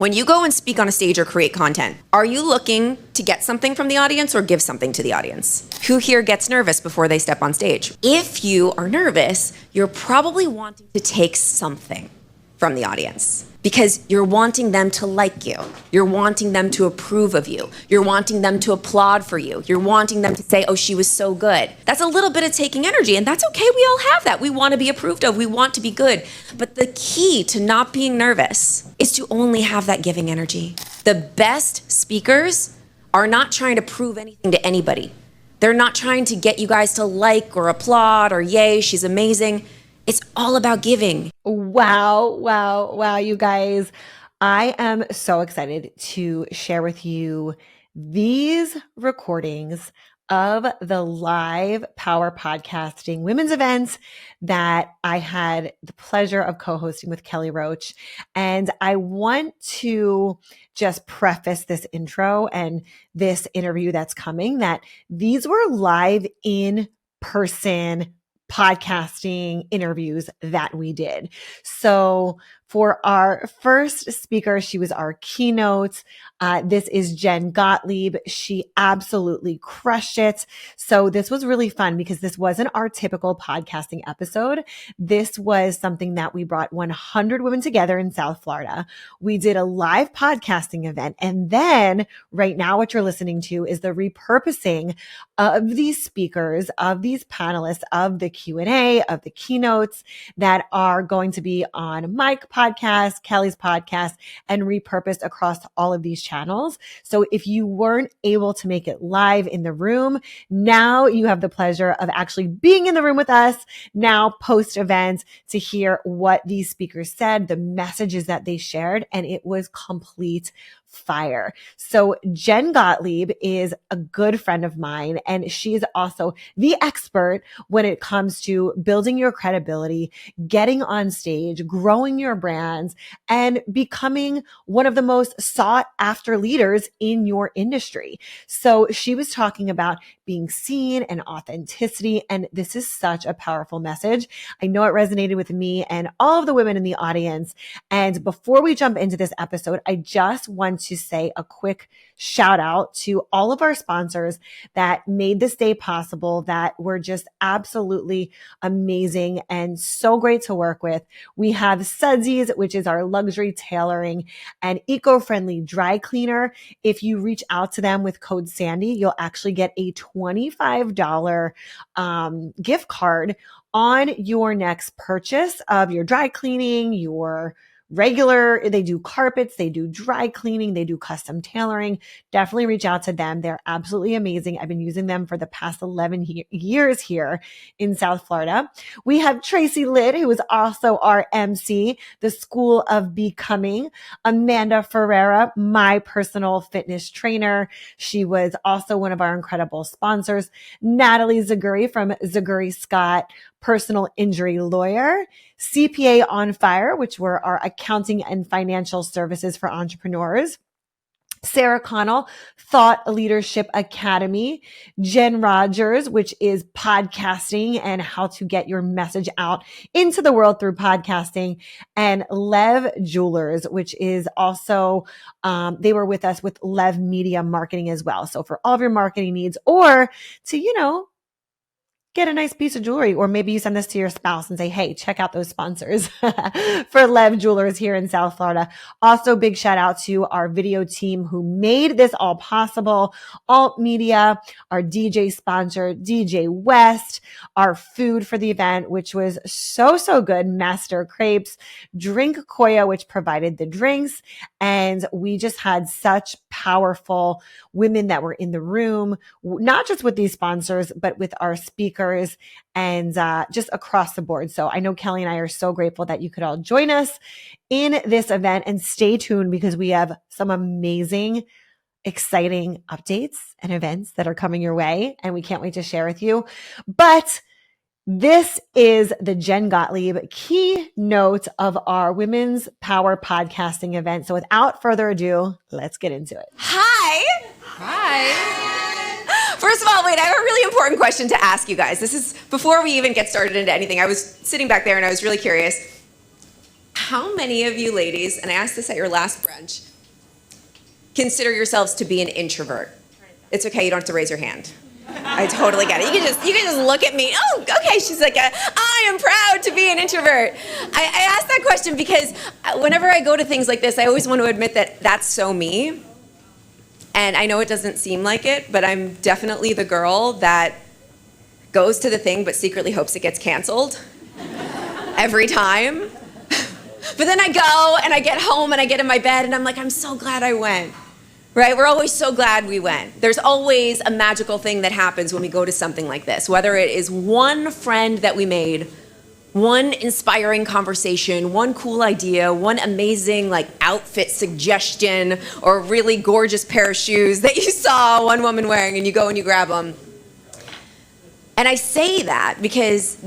When you go and speak on a stage or create content, are you looking to get something from the audience or give something to the audience? Who here gets nervous before they step on stage? If you are nervous, you're probably wanting to take something from the audience because you're wanting them to like you. You're wanting them to approve of you. You're wanting them to applaud for you. You're wanting them to say, oh, she was so good. That's a little bit of taking energy, and that's okay. We all have that. We want to be approved of. We want to be good. But the key to not being nervous is to only have that giving energy. The best speakers are not trying to prove anything to anybody. They're not trying to get you guys to like or applaud or yay, she's amazing. It's all about giving. Wow, you guys. I am so excited to share with you these recordings of the live power podcasting women's events that I had the pleasure of co-hosting with Kelly Roach. And I want to just preface this intro and this interview that's coming that these were live in person podcasting interviews that we did. So for our first speaker, she was our keynote. This is Jen Gottlieb. She absolutely crushed it. So this was really fun because this wasn't our typical podcasting episode. This was something that we brought 100 women together in South Florida. We did a live podcasting event. And then right now, what you're listening to is the repurposing of these speakers, of these panelists, of the Q&A, of the keynotes that are going to be on my podcast, Kelly's podcast, and repurposed across all of these channels. So if you weren't able to make it live in the room, now you have the pleasure of actually being in the room with us now post event to hear what these speakers said, the messages that they shared, and it was complete fire. So Jen Gottlieb is a good friend of mine, and she is also the expert when it comes to building your credibility, getting on stage, growing your brands, and becoming one of the most sought after leaders in your industry. So she was talking about being seen and authenticity, and this is such a powerful message. I know it resonated with me and all of the women in the audience. And before we jump into this episode, I just want to say a quick shout out to all of our sponsors that made this day possible, that were just absolutely amazing and so great to work with. We have Sudsies, which is our luxury tailoring and eco-friendly dry cleaner. If you reach out to them with code Sandi, you'll actually get a $25 gift card on your next purchase of your dry cleaning, your regular, they do carpets, they do dry cleaning, they do custom tailoring. Definitely reach out to them. They're absolutely amazing. I've been using them for the past 11 years here in South Florida. We have Tracy Lidd, who is also our MC, the School of Becoming. Amanda Ferreira, my personal fitness trainer. She was also one of our incredible sponsors. Natalie Zaguri from Zaguri Scott, personal injury lawyer. CPA on Fire, which were our accounting and financial services for entrepreneurs. Sarah Connell, Thought Leadership Academy. Jen Rogers, which is podcasting and how to get your message out into the world through podcasting. And Lev Jewelers, which is also, they were with us with Lev Media Marketing as well. So for all of your marketing needs, or to, get a nice piece of jewelry, or maybe you send this to your spouse and say, hey, check out those sponsors for Lev Jewelers here in South Florida. Also, big shout out to our video team who made this all possible. Alt Media, our DJ sponsor, DJ West, our food for the event, which was so good. Master Crepes, Drink Koya, which provided the drinks. And we just had such powerful women that were in the room, not just with these sponsors, but with our speakers and just across the board. So I know Kelly and I are so grateful that you could all join us in this event, and stay tuned because we have some amazing, exciting updates and events that are coming your way, and we can't wait to share with you. But this is the Jen Gottlieb keynote of our Women's Power Podcasting event. So without further ado, let's get into it. Hi. First of all, wait, I have a really important question to ask you guys. This is before we even get started into anything. I was sitting back there and I was really curious. How many of you ladies, and I asked this at your last brunch, consider yourselves to be an introvert? It's okay, you don't have to raise your hand. I totally get it. You can just look at me. Oh, okay. She's like, I am proud to be an introvert. I asked that question because whenever I go to things like this, I always want to admit that that's so me. And I know it doesn't seem like it, but I'm definitely the girl that goes to the thing but secretly hopes it gets canceled every time. But then I go and I get home and I get in my bed and I'm like, I'm so glad I went. Right? We're always so glad we went. There's always a magical thing that happens when we go to something like this, whether it is one friend that we made, one inspiring conversation, one cool idea, one amazing outfit suggestion, or a really gorgeous pair of shoes that you saw one woman wearing and you go and you grab them. And I say that because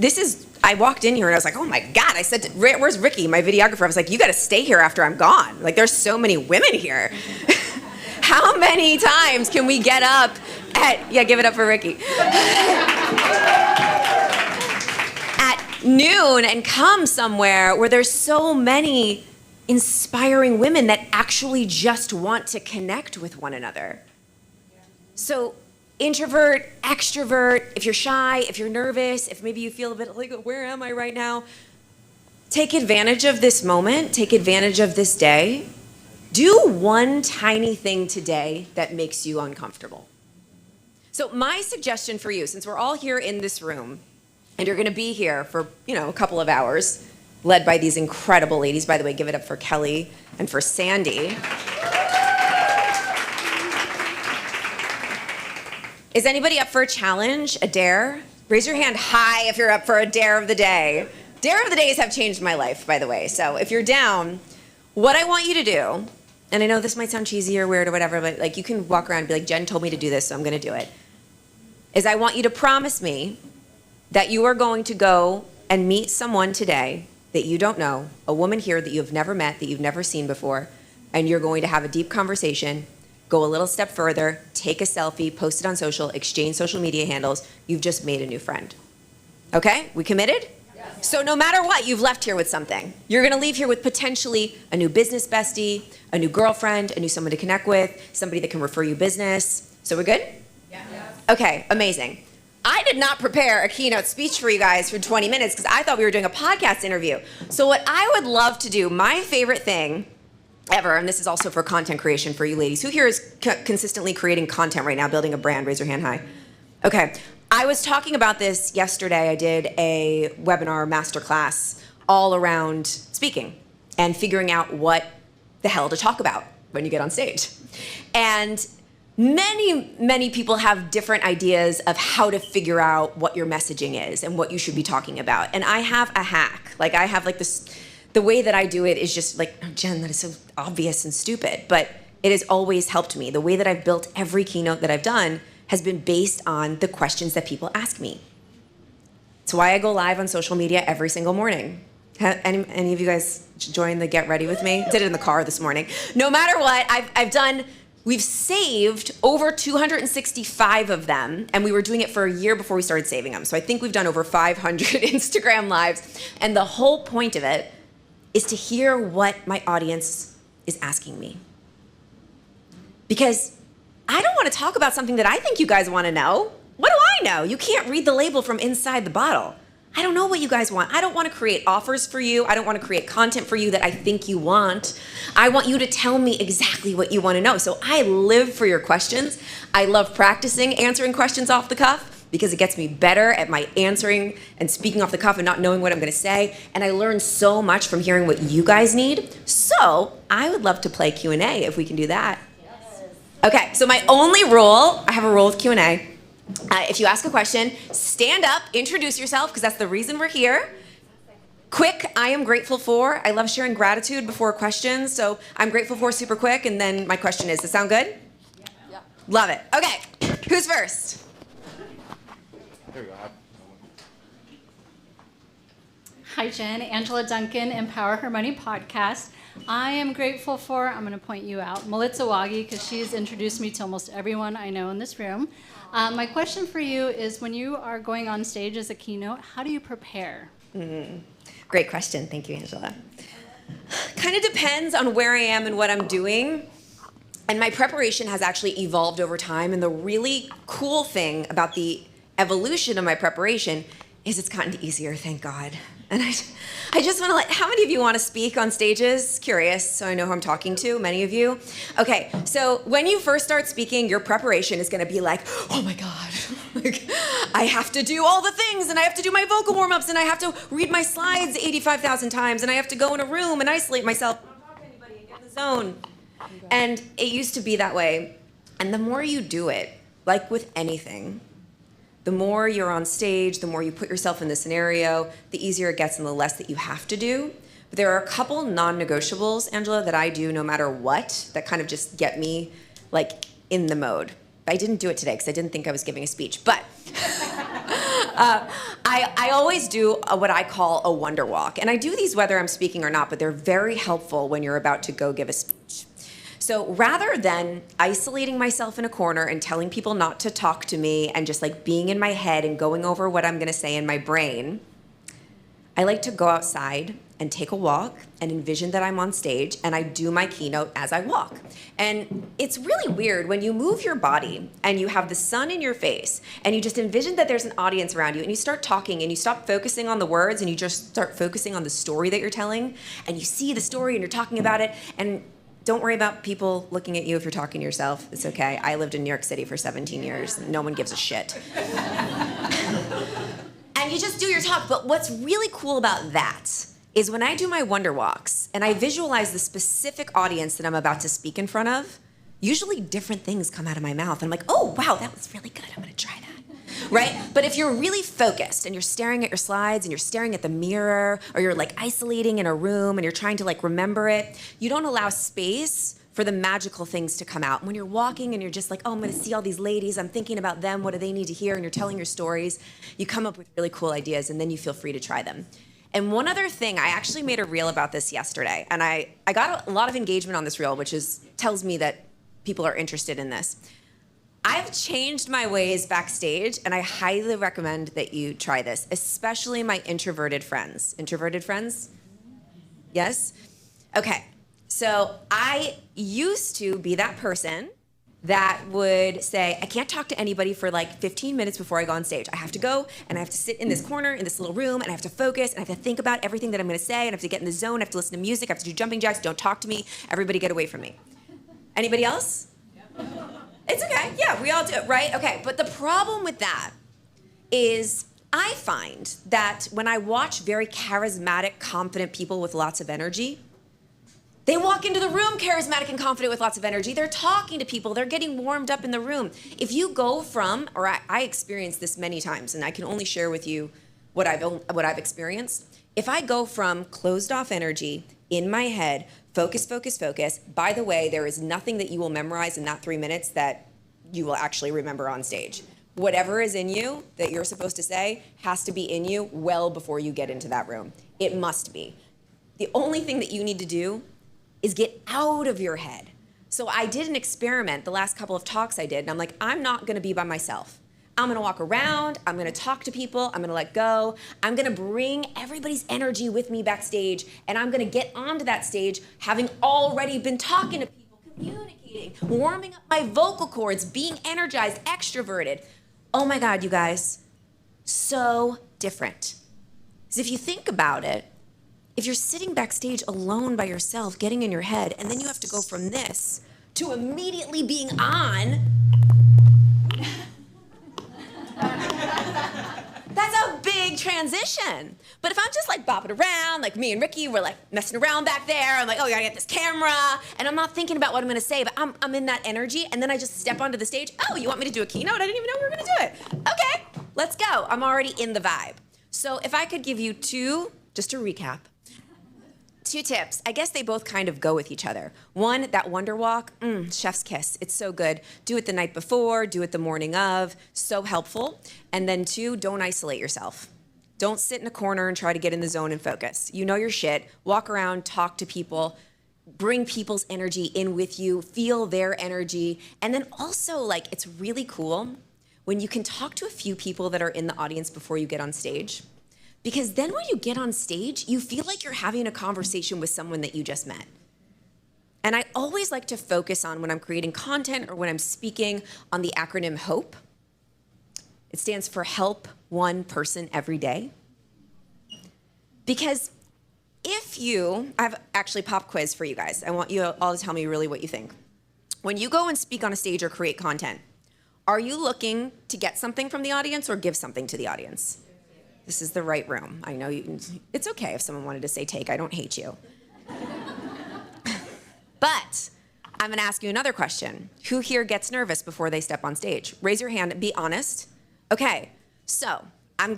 I walked in here and I was like, oh my God, I said, where's Ricky, my videographer? I was like, you got to stay here after I'm gone. There's so many women here. How many times can we get up give it up for Ricky, at noon and come somewhere where there's so many inspiring women that actually just want to connect with one another? So introvert, extrovert, if you're shy, if you're nervous, if maybe you feel a bit like, where am I right now? Take advantage of this moment, take advantage of this day. Do one tiny thing today that makes you uncomfortable. So my suggestion for you, since we're all here in this room, and you're gonna be here for, a couple of hours, led by these incredible ladies. By the way, give it up for Kelly and for Sandi. Is anybody up for a challenge, a dare? Raise your hand high if you're up for a dare of the day. Dare of the days have changed my life, by the way. So if you're down, what I want you to do, and I know this might sound cheesy or weird or whatever, but you can walk around and be like, Jen told me to do this, so I'm gonna do it, is I want you to promise me that you are going to go and meet someone today that you don't know, a woman here that you've never met, that you've never seen before, and you're going to have a deep conversation, go a little step further, take a selfie, post it on social, exchange social media handles. You've just made a new friend. Okay, we committed? Yes. So no matter what, you've left here with something. You're gonna leave here with potentially a new business bestie, a new girlfriend, a new someone to connect with, somebody that can refer you business. So we're good? Yeah. Okay, amazing. I did not prepare a keynote speech for you guys for 20 minutes because I thought we were doing a podcast interview. So what I would love to do, my favorite thing ever, and this is also for content creation for you ladies. Who here is consistently creating content right now, building a brand? Raise your hand high. Okay. I was talking about this yesterday. I did a webinar masterclass all around speaking and figuring out what the hell to talk about when you get on stage. And many people have different ideas of how to figure out what your messaging is and what you should be talking about. And I have a hack. I have this, the way that I do it is just oh, Jen, that is so obvious and stupid, but it has always helped me. The way that I've built every keynote that I've done has been based on the questions that people ask me. It's why I go live on social media every single morning. Any of you guys join the Get Ready with me? Did it in the car this morning. No matter what, we've saved over 265 of them, and we were doing it for a year before we started saving them. So I think we've done over 500 Instagram lives. And the whole point of it is to hear what my audience is asking me. Because I don't want to talk about something that I think you guys want to know. What do I know? You can't read the label from inside the bottle. I don't know what you guys want. I don't want to create offers for you. I don't want to create content for you that I think you want. I want you to tell me exactly what you want to know. So I live for your questions. I love practicing answering questions off the cuff because it gets me better at my answering and speaking off the cuff and not knowing what I'm going to say. And I learn so much from hearing what you guys need. So I would love to play Q&A if we can do that. Okay, so my only rule, I have a rule with Q&A. If you ask a question, stand up, introduce yourself, because that's the reason we're here. Quick, I am grateful for. I love sharing gratitude before questions, so I'm grateful for super quick, and then my question is, does it sound good? Yeah. Love it. Okay, who's first? There we go. Hi, Jen. Angela Duncan, Empower Her Money podcast. I am grateful for, I'm going to point you out, Melitza Wagi, because she's introduced me to almost everyone I know in this room. My question for you is, when you are going on stage as a keynote, how do you prepare? Great question. Thank you, Angela. Kind of depends on where I am and what I'm doing. And my preparation has actually evolved over time. And the really cool thing about the evolution of my preparation is it's gotten easier, thank God. And I just want to how many of you want to speak on stages? Curious, so I know who I'm talking to, many of you. Okay, so when you first start speaking, your preparation is going to be like, oh my God, like, I have to do all the things, and I have to do my vocal warm-ups, and I have to read my slides 85,000 times, and I have to go in a room and isolate myself, not talk to anybody, and get in the zone. And it used to be that way. And the more you do it, like with anything, the more you're on stage, the more you put yourself in the scenario, the easier it gets and the less that you have to do. But there are a couple non-negotiables, Angela, that I do no matter what, that kind of just get me like in the mode. I didn't do it today because I didn't think I was giving a speech, but I always do what I call a wonder walk. And I do these whether I'm speaking or not, but they're very helpful when you're about to go give a speech. So rather than isolating myself in a corner and telling people not to talk to me and just like being in my head and going over what I'm going to say in my brain, I like to go outside and take a walk and envision that I'm on stage, and I do my keynote as I walk. And it's really weird when you move your body and you have the sun in your face and you just envision that there's an audience around you and you start talking and you stop focusing on the words and you just start focusing on the story that you're telling, and you see the story and you're talking about it. And don't worry about people looking at you if you're talking to yourself. It's okay. I lived in New York City for 17 years. No one gives a shit. And you just do your talk. But what's really cool about that is when I do my wonder walks and I visualize the specific audience that I'm about to speak in front of, usually different things come out of my mouth. And I'm like, oh, wow, that was really good. I'm going to try that. Right? But if you're really focused and you're staring at your slides and you're staring at the mirror, or you're like isolating in a room and you're trying to like remember it, you don't allow space for the magical things to come out. And when you're walking and you're just like, oh, I'm going to see all these ladies, I'm thinking about them, what do they need to hear? And you're telling your stories, you come up with really cool ideas, and then you feel free to try them. And one other thing, I actually made a reel about this yesterday, and I got a lot of engagement on this reel, which tells me that people are interested in this. I've changed my ways backstage, and I highly recommend that you try this, especially my introverted friends. Introverted friends? Yes? Okay. So I used to be that person that would say, I can't talk to anybody for like 15 minutes before I go on stage. I have to go, and I have to sit in this corner, in this little room, and I have to focus, and I have to think about everything that I'm going to say, and I have to get in the zone, I have to listen to music, I have to do jumping jacks, don't talk to me, everybody get away from me. Anybody else? It's okay. Yeah, we all do it, right? Okay, but the problem with that is I find that when I watch very charismatic, confident people with lots of energy, they walk into the room charismatic and confident with lots of energy. They're talking to people. They're getting warmed up in the room. If you go from, or I experienced this many times, and I can only share with you what I've experienced. If I go from closed off energy in my head, focus, focus, focus. By the way, there is nothing that you will memorize in that 3 minutes that you will actually remember on stage. Whatever is in you that you're supposed to say has to be in you well before you get into that room. It must be. The only thing that you need to do is get out of your head. So I did an experiment the last couple of talks I did, and I'm like, I'm not gonna be by myself. I'm gonna walk around, I'm gonna talk to people, I'm gonna let go, I'm gonna bring everybody's energy with me backstage, and I'm gonna get onto that stage having already been talking to people, communicating, warming up my vocal cords, being energized, extroverted. Oh my God, you guys, so different. Because if you think about it, if you're sitting backstage alone by yourself, getting in your head, and then you have to go from this to immediately being on, that's a big transition. But if I'm just like bopping around, like me and Ricky, we're like messing around back there. I'm like, oh, I gotta get this camera. And I'm not thinking about what I'm gonna say, but I'm in that energy. And then I just step onto the stage. Oh, you want me to do a keynote? I didn't even know we were gonna do it. Okay, let's go. I'm already in the vibe. So if I could give you just to recap, 2 tips. I guess they both kind of go with each other. 1, that wonder walk, chef's kiss. It's so good. Do it the night before, do it the morning of, so helpful. And then 2, don't isolate yourself. Don't sit in a corner and try to get in the zone and focus. You know your shit. Walk around, talk to people, bring people's energy in with you, feel their energy. And then also, like, it's really cool when you can talk to a few people that are in the audience before you get on stage. Because then when you get on stage, you feel like you're having a conversation with someone that you just met. And I always like to focus on, when I'm creating content or when I'm speaking, on the acronym HOPE. It stands for Help One Person Every Day. Because I have actually pop quiz for you guys. I want you all to tell me really what you think. When you go and speak on a stage or create content, are you looking to get something from the audience or give something to the audience? This is the right room. I know it's okay if someone wanted to say take. I don't hate you. But I'm gonna ask you another question. Who here gets nervous before they step on stage? Raise your hand and be honest. Okay, so I'm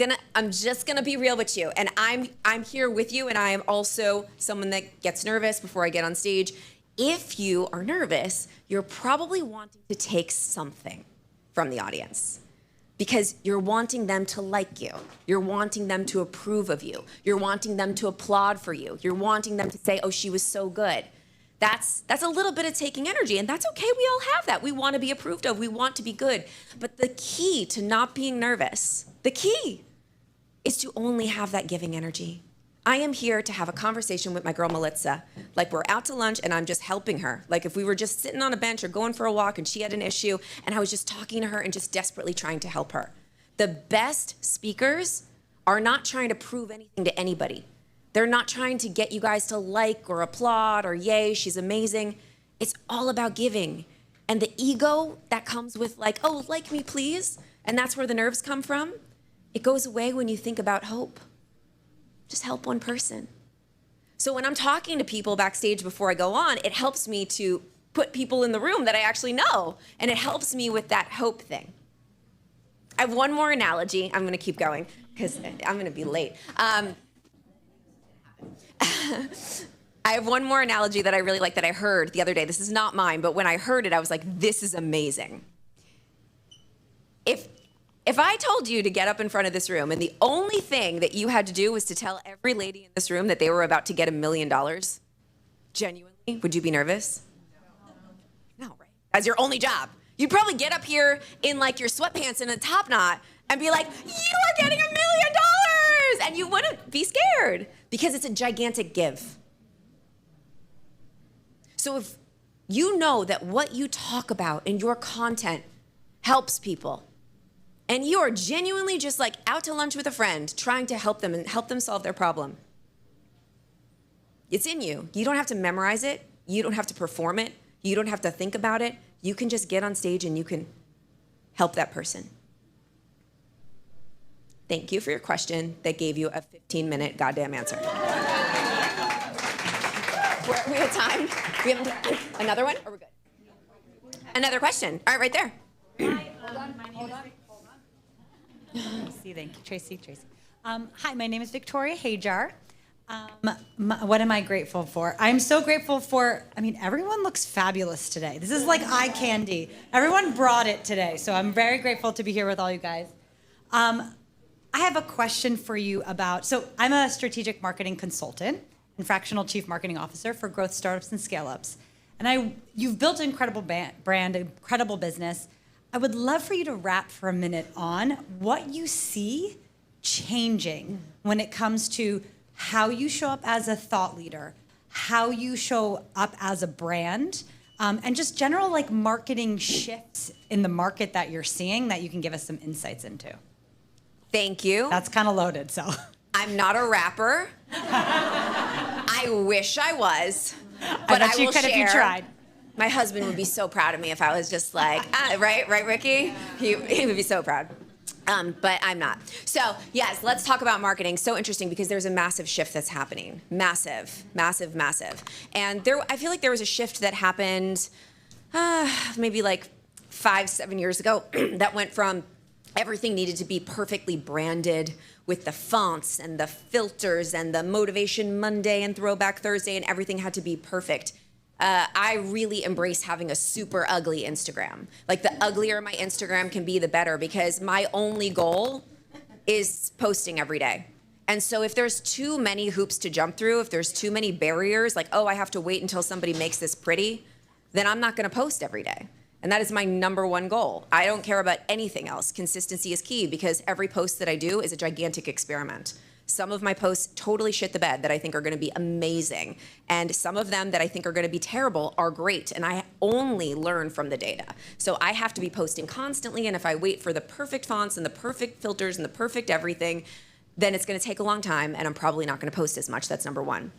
just gonna be real with you, and I'm here with you, and I am also someone that gets nervous before I get on stage. If you are nervous, you're probably wanting to take something from the audience because you're wanting them to like you. You're wanting them to approve of you. You're wanting them to applaud for you. You're wanting them to say, oh, she was so good. That's a little bit of taking energy, and that's okay. We all have that. We want to be approved of. We want to be good. But the key to not being nervous, the key is to only have that giving energy. I am here to have a conversation with my girl Melissa. Like, we're out to lunch and I'm just helping her. Like, if we were just sitting on a bench or going for a walk and she had an issue and I was just talking to her and just desperately trying to help her. The best speakers are not trying to prove anything to anybody. They're not trying to get you guys to like or applaud or yay, she's amazing. It's all about giving. And the ego that comes with like, oh, like me, please. And that's where the nerves come from. It goes away when you think about hope. Just help one person. So when I'm talking to people backstage before I go on, it helps me to put people in the room that I actually know. And it helps me with that hope thing. I have one more analogy. I'm gonna keep going because I'm gonna be late. I have one more analogy that I really like that I heard the other day. This is not mine, but when I heard it, I was like, this is amazing. If I told you to get up in front of this room and the only thing that you had to do was to tell every lady in this room that they were about to get $1 million, genuinely, would you be nervous? No, right? That's your only job. You'd probably get up here in like your sweatpants and a top knot and be like, you are getting $1 million! And you wouldn't be scared because it's a gigantic give. So if you know that what you talk about in your content helps people, and you are genuinely just like out to lunch with a friend, trying to help them and help them solve their problem, it's in you. You don't have to memorize it. You don't have to perform it. You don't have to think about it. You can just get on stage and you can help that person. Thank you for your question that gave you a 15-minute goddamn answer. We have time? We have another one? Or we're good? Another question. All right, right there. Hold on. Thank you, Tracy. Hi, my name is Victoria Hajar. What am I grateful for? I'm so grateful for, everyone looks fabulous today. This is like eye candy. Everyone brought it today, so I'm very grateful to be here with all you guys. I have a question for you so I'm a strategic marketing consultant and fractional chief marketing officer for growth startups and scale-ups. And you've built an incredible brand, incredible business. I would love for you to wrap for a minute on what you see changing when it comes to how you show up as a thought leader, how you show up as a brand, and just general like marketing shifts in the market that you're seeing that you can give us some insights into. Thank you. That's kind of loaded, so. I'm not a rapper. I wish I was, but I will share. If you tried. My husband would be so proud of me if I was just like, right, Ricky? He would be so proud. But I'm not. So yes, let's talk about marketing. So interesting because there's a massive shift that's happening. Massive. And I feel like there was a shift that happened maybe like 5-7 years ago that went from everything needed to be perfectly branded with the fonts and the filters and the Motivation Monday and Throwback Thursday, and everything had to be perfect. I really embrace having a super ugly Instagram. Like, the uglier my Instagram can be, the better, because my only goal is posting every day. And so if there's too many hoops to jump through, if there's too many barriers, like, oh, I have to wait until somebody makes this pretty, then I'm not gonna post every day. And that is my number one goal. I don't care about anything else. Consistency is key because every post that I do is a gigantic experiment. Some of my posts totally shit the bed that I think are going to be amazing. And some of them that I think are going to be terrible are great. And I only learn from the data. So I have to be posting constantly. And if I wait for the perfect fonts and the perfect filters and the perfect everything, then it's going to take a long time. And I'm probably not going to post as much. That's number one.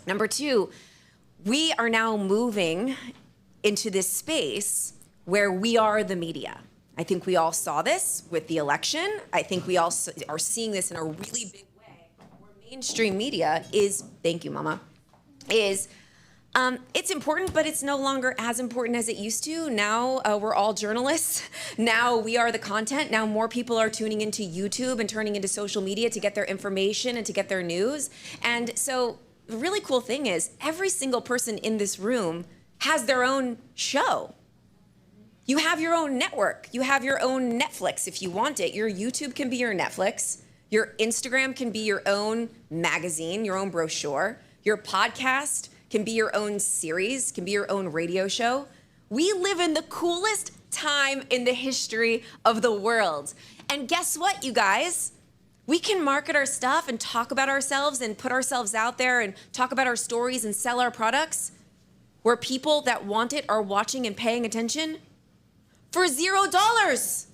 Number two, we are now moving into this space where we are the media. I think we all saw this with the election. I think we all are seeing this in a really big way, where mainstream media is, thank you, Mama, is, it's important, but it's no longer as important as it used to. Now we're all journalists. Now we are the content. Now more people are tuning into YouTube and turning into social media to get their information and to get their news. And so the really cool thing is every single person in this room has their own show. You have your own network. You have your own Netflix if you want it. Your YouTube can be your Netflix. Your Instagram can be your own magazine, your own brochure. Your podcast can be your own series, can be your own radio show. We live in the coolest time in the history of the world. And guess what, you guys? We can market our stuff and talk about ourselves and put ourselves out there and talk about our stories and sell our products where people that want it are watching and paying attention for $0.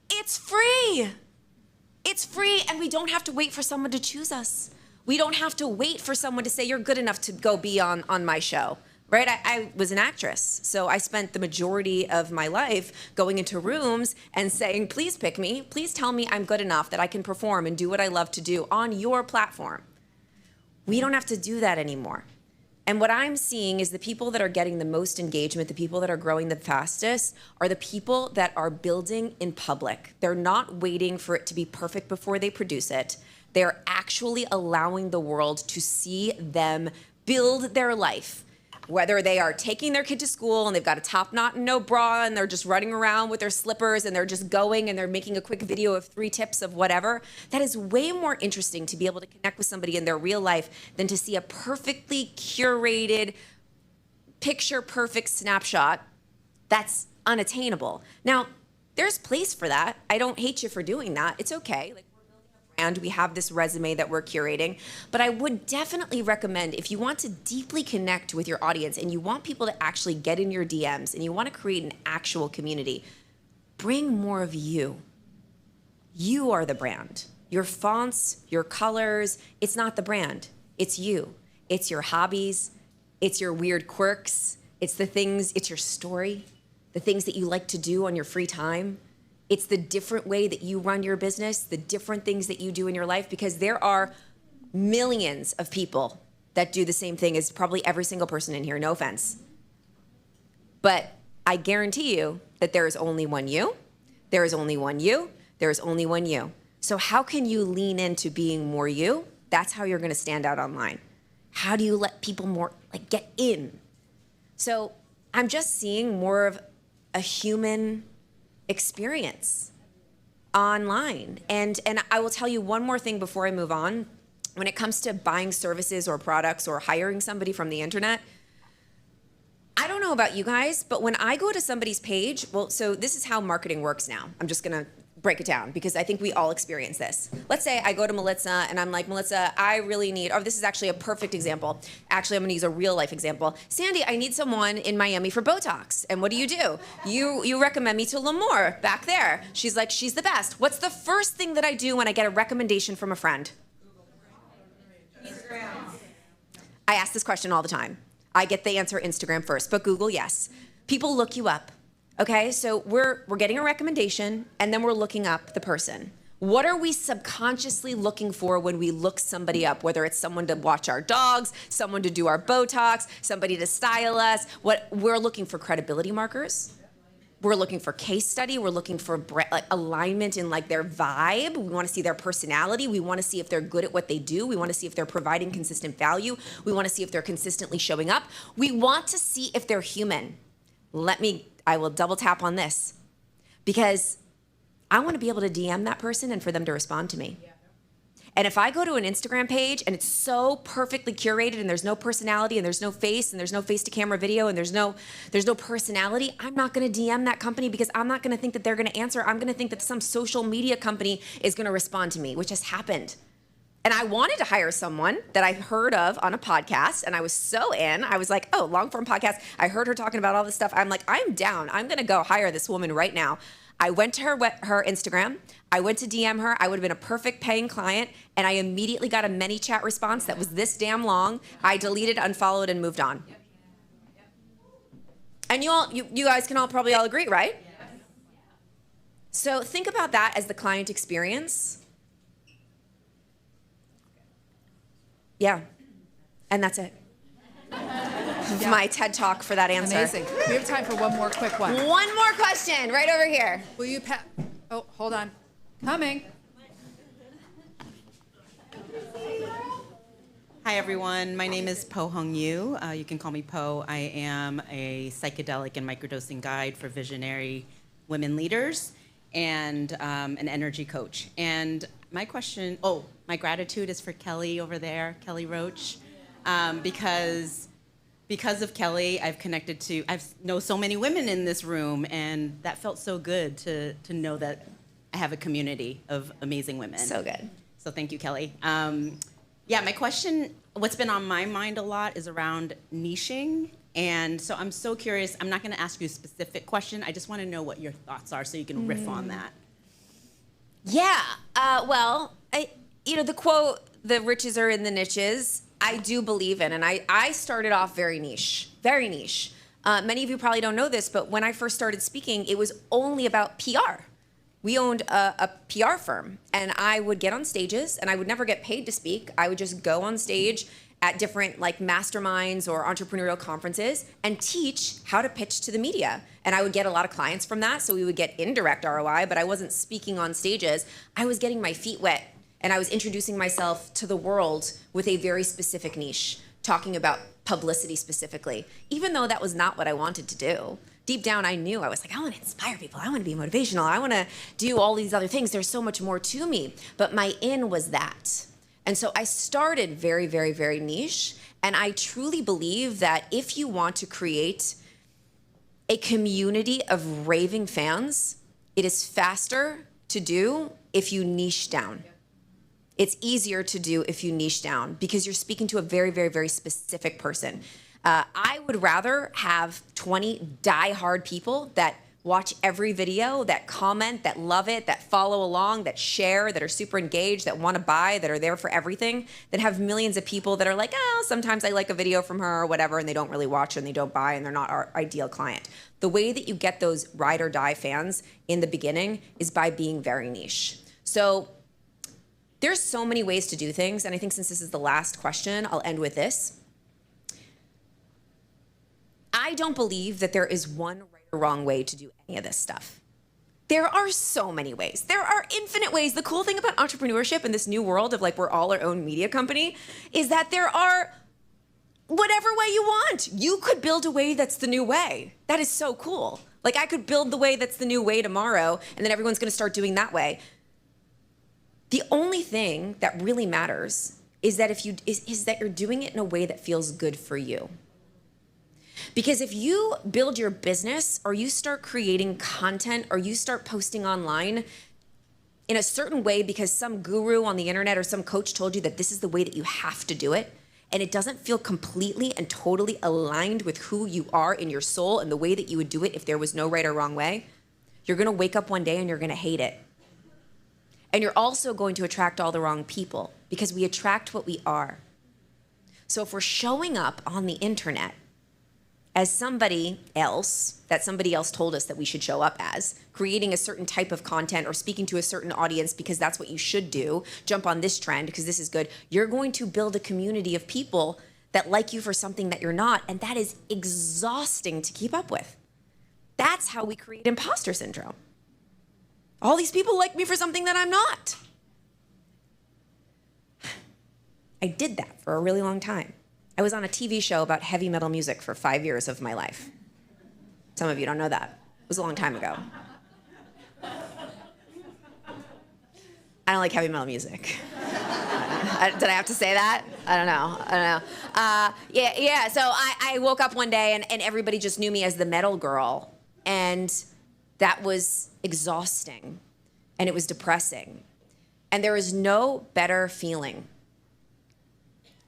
It's free. It's free, and we don't have to wait for someone to choose us. We don't have to wait for someone to say, you're good enough to go be on my show, right? I was an actress, so I spent the majority of my life going into rooms and saying, please pick me. Please tell me I'm good enough that I can perform and do what I love to do on your platform. We don't have to do that anymore. And what I'm seeing is the people that are getting the most engagement, the people that are growing the fastest, are the people that are building in public. They're not waiting for it to be perfect before they produce it. They're actually allowing the world to see them build their life. Whether they are taking their kid to school and they've got a top knot and no bra and they're just running around with their slippers and they're just going and they're making a quick video of 3 tips of whatever, that is way more interesting to be able to connect with somebody in their real life than to see a perfectly curated, picture perfect snapshot that's unattainable. Now, there's place for that. I don't hate you for doing that. It's okay. And we have this resume that we're curating. But I would definitely recommend, if you want to deeply connect with your audience and you want people to actually get in your DMs and you want to create an actual community, bring more of you. You are the brand. Your fonts, your colors, it's not the brand. It's you. It's your hobbies. It's your weird quirks. It's the things, it's your story, the things that you like to do on your free time. It's the different way that you run your business, the different things that you do in your life, because there are millions of people that do the same thing as probably every single person in here, no offense. But I guarantee you that there is only one you, there is only one you, there is only one you. So how can you lean into being more you? That's how you're gonna stand out online. How do you let people more, get in? So I'm just seeing more of a human experience online. And I will tell you one more thing before I move on. When it comes to buying services or products or hiring somebody from the internet, I don't know about you guys, but when I go to somebody's page, well, so this is how marketing works now. I'm just gonna break it down because I think we all experience this. Let's say I go to Melissa and I'm like, Melissa, I really need, oh, this is actually a perfect example. Actually, I'm gonna use a real life example. Sandy, I need someone in Miami for Botox. And what do? You recommend me to L'Amour back there. She's like, she's the best. What's the first thing that I do when I get a recommendation from a friend? Instagram. I ask this question all the time. I get the answer Instagram first, but Google, yes. People look you up. Okay, so we're getting a recommendation and then we're looking up the person. What are we subconsciously looking for when we look somebody up? Whether it's someone to watch our dogs, someone to do our Botox, somebody to style us. What we're looking for credibility markers. We're looking for case study. We're looking for alignment in their vibe. We want to see their personality. We want to see if they're good at what they do. We want to see if they're providing consistent value. We want to see if they're consistently showing up. We want to see if they're human. I will double tap on this because I want to be able to DM that person and for them to respond to me. And if I go to an Instagram page and it's so perfectly curated and there's no personality and there's no face and there's no face to camera video and there's no personality, I'm not going to DM that company because I'm not going to think that they're going to answer. I'm going to think that some social media company is going to respond to me, which has happened. And I wanted to hire someone that I heard of on a podcast, and I was so in. I was like, oh, long form podcast. I heard her talking about all this stuff. I'm like, I'm down. I'm going to go hire this woman right now. I went to her Instagram. I went to DM her. I would have been a perfect paying client, and I immediately got a ManyChat response that was this damn long. I deleted, unfollowed, and moved on. And you guys can probably all agree, right? So think about that as the client experience. Yeah, and that's it. My TED Talk for that answer. Amazing. We have time for one more quick one. One more question, right over here. Will you oh, hold on. Coming. Hi, everyone. My name is Po Hung Yu. You can call me Po. I am a psychedelic and microdosing guide for visionary women leaders and an energy coach. And my question, my gratitude is for Kelly over there, Kelly Roach, because of Kelly, I know so many women in this room, and that felt so good to know that I have a community of amazing women. So good. So thank you, Kelly. My question, what's been on my mind a lot is around niching. And so I'm so curious, I'm not gonna ask you a specific question, I just wanna know what your thoughts are so you can riff on that. Yeah, the quote, the riches are in the niches, I do believe in, and I started off very niche, very niche. Many of you probably don't know this, but when I first started speaking, it was only about PR. We owned a PR firm, and I would get on stages, and I would never get paid to speak. I would just go on stage at different masterminds or entrepreneurial conferences and teach how to pitch to the media. And I would get a lot of clients from that, so we would get indirect ROI, but I wasn't speaking on stages. I was getting my feet wet, and I was introducing myself to the world with a very specific niche, talking about publicity specifically, even though that was not what I wanted to do. Deep down, I knew, I was like, I want to inspire people. I want to be motivational. I want to do all these other things. There's so much more to me. But my in was that. And so I started very, very, very niche. And I truly believe that if you want to create a community of raving fans, it is faster to do if you niche down. It's easier to do if you niche down because you're speaking to a very, very, very specific person. I would rather have 20 die-hard people that watch every video, that comment, that love it, that follow along, that share, that are super engaged, that want to buy, that are there for everything, than have millions of people that are like, sometimes I like a video from her or whatever, and they don't really watch and they don't buy and they're not our ideal client. The way that you get those ride or die fans in the beginning is by being very niche. So there's so many ways to do things, and I think since this is the last question, I'll end with this. I don't believe that there is one right or wrong way to do any of this stuff. There are so many ways. There are infinite ways. The cool thing about entrepreneurship in this new world of we're all our own media company is that there are whatever way you want. You could build a way that's the new way. That is so cool. I could build the way that's the new way tomorrow, and then everyone's gonna start doing that way. The only thing that really matters is that is that you're doing it in a way that feels good for you. Because if you build your business or you start creating content or you start posting online in a certain way because some guru on the internet or some coach told you that this is the way that you have to do it, and it doesn't feel completely and totally aligned with who you are in your soul and the way that you would do it if there was no right or wrong way, you're gonna wake up one day and you're gonna hate it. And you're also going to attract all the wrong people because we attract what we are. So if we're showing up on the internet as somebody else that somebody else told us that we should show up as, creating a certain type of content or speaking to a certain audience because that's what you should do, jump on this trend because this is good, you're going to build a community of people that like you for something that you're not, and that is exhausting to keep up with. That's how we create imposter syndrome. All these people like me for something that I'm not. I did that for a really long time. I was on a TV show about heavy metal music for 5 years of my life. Some of you don't know that. It was a long time ago. I don't like heavy metal music. Did I have to say that? I don't know. Yeah. So I woke up one day and everybody just knew me as the medal girl. And that was exhausting. And it was depressing. And there is no better feeling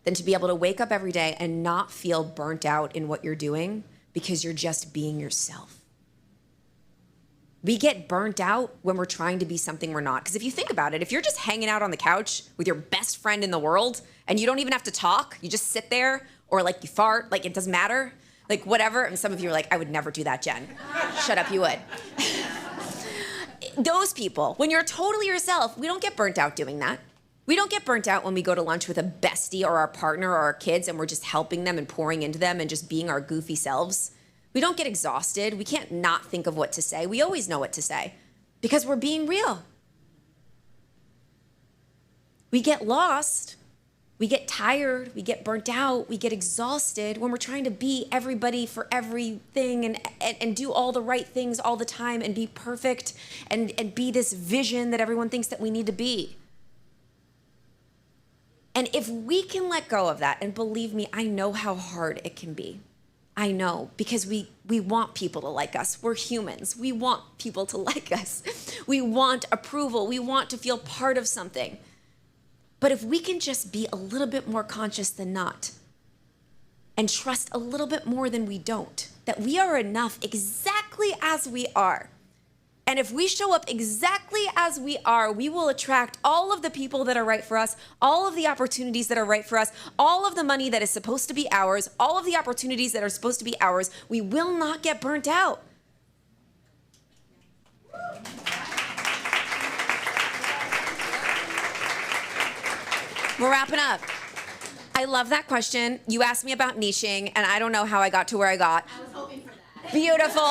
than to be able to wake up every day and not feel burnt out in what you're doing because you're just being yourself. We get burnt out when we're trying to be something we're not. Because if you think about it, if you're just hanging out on the couch with your best friend in the world and you don't even have to talk, you just sit there, or like you fart, like it doesn't matter, like whatever. And some of you are like, I would never do that, Jen. Shut up, you would. Those people, when you're totally yourself, we don't get burnt out doing that. We don't get burnt out when we go to lunch with a bestie or our partner or our kids and we're just helping them and pouring into them and just being our goofy selves. We don't get exhausted. We can't not think of what to say. We always know what to say because we're being real. We get lost. We get tired. We get burnt out. We get exhausted when we're trying to be everybody for everything and do all the right things all the time and be perfect and be this vision that everyone thinks that we need to be. And if we can let go of that, and believe me, I know how hard it can be. I know, because we want people to like us. We're humans. We want people to like us. We want approval. We want to feel part of something. But if we can just be a little bit more conscious than not, and trust a little bit more than we don't, that we are enough exactly as we are. And if we show up exactly as we are, we will attract all of the people that are right for us, all of the opportunities that are right for us, all of the money that is supposed to be ours, all of the opportunities that are supposed to be ours. We will not get burnt out. We're wrapping up. I love that question. You asked me about niching, and I don't know how I got to where I got. I was hoping for that. Beautiful.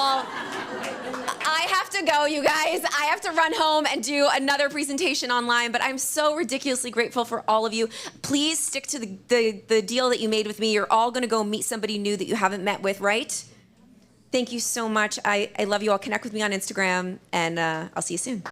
I have to go, you guys. I have to run home and do another presentation online, but I'm so ridiculously grateful for all of you. Please stick to the deal that you made with me. You're all gonna go meet somebody new that you haven't met with, right? Thank you so much. I love you all. Connect with me on Instagram, and I'll see you soon.